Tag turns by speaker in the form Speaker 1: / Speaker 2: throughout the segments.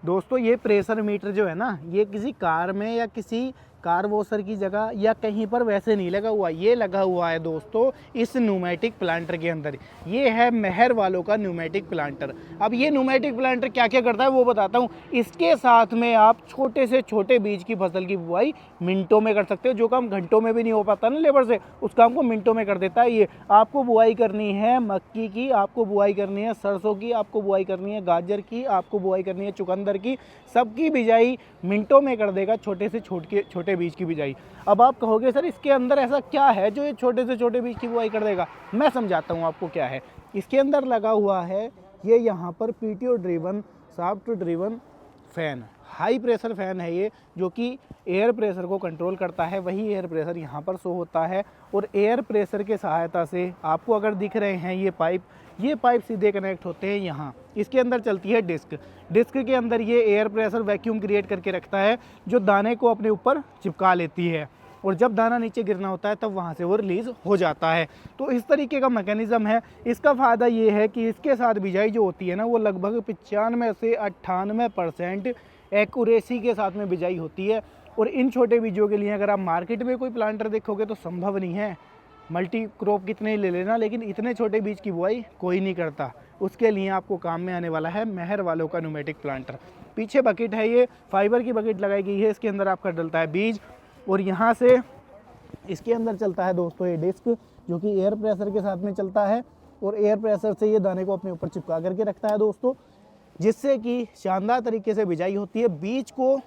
Speaker 1: दोस्तों ये pressure metre जो है ना, ये किसी कार में या किसी कार वॉशर की जगह या कहीं पर वैसे नहीं लगा हुआ, ये लगा हुआ है दोस्तों इस न्यूमेटिक प्लांटर के अंदर। ये है मेहर वालों का न्यूमेटिक प्लांटर। अब ये न्यूमेटिक प्लांटर क्या क्या करता है वो बताता हूँ। इसके साथ में आप छोटे से छोटे बीज की फसल की बुआई मिनटों में कर सकते हो। जो काम घंटों में भी नहीं हो पाता ना लेबर से, उस काम को मिनटों में कर देता है ये। आपको बुआई करनी है मक्की की, आपको बुआई करनी है सरसों की, आपको बुआई करनी है गाजर की, आपको बुआई करनी है चुकंदर की, सबकी बिजाई मिनटों में कर देगा, छोटे से छोटे बीज की बिजाई। अब आप कहोगे सर इसके अंदर ऐसा क्या है जो ये छोटे से छोटे बीज की बुआई कर देगा। मैं समझाता हूँ आपको क्या है। इसके अंदर लगा हुआ है ये यहाँ पर PTO driven shaft driven fan, high pressure fan है ये, जो कि एयर प्रेशर को कंट्रोल करता है। वही एयर प्रेशर यहाँ पर शो होता है और एयर प्रेशर के सहायता से आपको अगर दिख रहे हैं ये पाइप सीधे कनेक्ट होते हैं यहाँ। इसके अंदर चलती है डिस्क के अंदर ये एयर प्रेशर वैक्यूम क्रिएट करके रखता है जो दाने को अपने ऊपर चिपका लेती है, और जब दाना नीचे गिरना होता है तब वहाँ से वो रिलीज़ हो जाता है। तो इस तरीके का मैकेनिज़्म है। इसका फ़ायदा ये है कि इसके साथ बिजाई जो होती है ना, वो लगभग 95 से 98% एक्यूरेसी के साथ में बिजाई होती है। और इन छोटे बीजों के लिए अगर आप मार्केट में कोई प्लांटर देखोगे तो संभव नहीं है, मल्टी क्रॉप कितने ही ले लेना, लेकिन इतने छोटे बीज की बुआई कोई नहीं करता। उसके लिए आपको काम में आने वाला है मेहर वालों का न्यूमेटिक प्लांटर। पीछे बकेट है, ये फाइबर की बकेट लगाई गई है, इसके अंदर आपका डलता है बीज, और यहाँ से इसके अंदर चलता है दोस्तों ये डिस्क जो कि एयर प्रेशर के साथ में चलता है, और एयर प्रेशर से ये दाने को अपने ऊपर चिपका करके रखता है दोस्तों, जिससे कि शानदार तरीके से बिजाई होती है। बीज को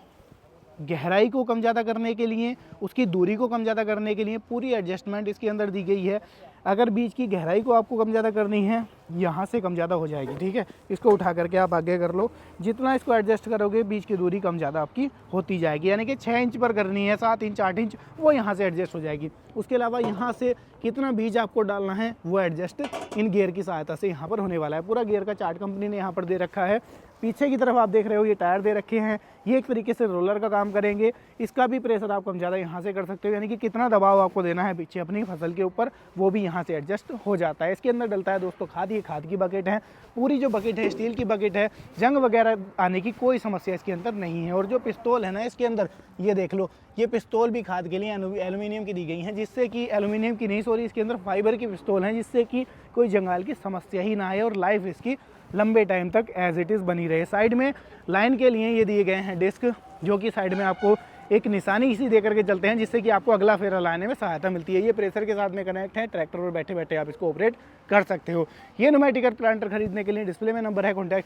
Speaker 1: गहराई को कम ज़्यादा करने के लिए, उसकी दूरी को कम ज़्यादा करने के लिए पूरी एडजस्टमेंट इसके अंदर दी गई है। अगर बीज की गहराई को आपको कम ज़्यादा करनी है, यहाँ से कम ज़्यादा हो जाएगी, ठीक है। इसको उठा करके आप आगे कर लो, जितना इसको एडजस्ट करोगे बीज की दूरी कम ज़्यादा आपकी होती जाएगी। यानी कि 6 इंच पर करनी है, 7 इंच 8 इंच, वो यहाँ से एडजस्ट हो जाएगी। उसके अलावा यहाँ से कितना बीज आपको डालना है वो एडजस्ट इन गियर की सहायता से यहाँ पर होने वाला है। पूरा गियर का चार्ट कंपनी ने यहाँ पर दे रखा है। पीछे की तरफ आप देख रहे हो ये टायर दे रखे हैं, ये एक तरीके से रोलर का काम करेंगे। इसका भी प्रेशर आप कम ज़्यादा यहाँ से कर सकते हो, यानी कि कितना दबाव आपको देना है पीछे अपनी फसल के ऊपर वो भी यहाँ से एडजस्ट हो जाता है। इसके अंदर डलता है दोस्तों खाद, ये खाद की बकेट है। पूरी जो बकेट है स्टील की बकेट है, जंग वगैरह आने की कोई समस्या इसके अंदर नहीं है। और जो पिस्तौल है ना इसके अंदर, ये देख लो, ये पिस्तौल भी खाद के लिए एल्यूमिनियम की दी गई हैं, जिससे कि एल्यूमिनियम की नहीं, सॉरी, इसके अंदर फाइबर की पिस्तौल हैं, जिससे कि कोई जंगाल की समस्या ही ना आए और लाइफ इसकी लंबे टाइम तक एज इट इज़ बनी रहे। साइड में लाइन के लिए ये दिए गए हैं डिस्क, जो कि साइड में आपको एक निशानी इसी दे करके चलते हैं, जिससे कि आपको अगला फेरा लाने में सहायता मिलती है। ये प्रेशर के साथ में कनेक्ट है, ट्रैक्टर पर बैठे बैठे आप इसको ऑपरेट कर सकते हो। ये न्यूमेटिक प्लांटर खरीदने के लिए डिस्प्ले में नंबर है, कॉन्टैक्ट